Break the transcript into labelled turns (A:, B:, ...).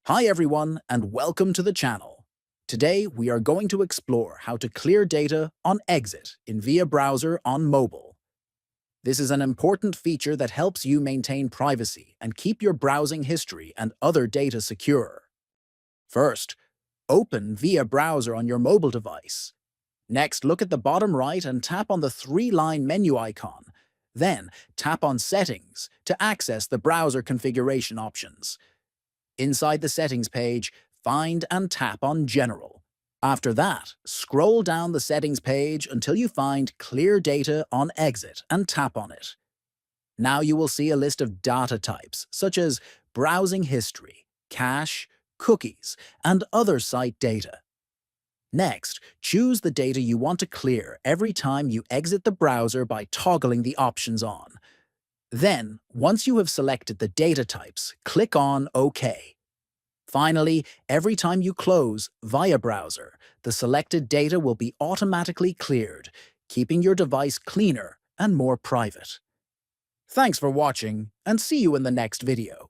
A: Hi everyone, and welcome to the channel. Today we are going to explore how to clear data on exit in VIA browser on mobile. This is an important feature that helps you maintain privacy and keep your browsing history and other data secure. First, open VIA browser on your mobile device. Next, look at the bottom right and tap on the three-line menu icon. Then, tap on Settings to access the browser configuration options. Inside the Settings page, find and tap on General. After that, scroll down the Settings page until you find Clear Data on Exit and tap on it. Now you will see a list of data types, such as browsing history, cache, cookies, and other site data. Next, choose the data you want to clear every time you exit the browser by toggling the options on. Then, once you have selected the data types, click on OK. Finally, every time you close VIA browser, the selected data will be automatically cleared, keeping your device cleaner and more private. Thanks for watching, and see you in the next video.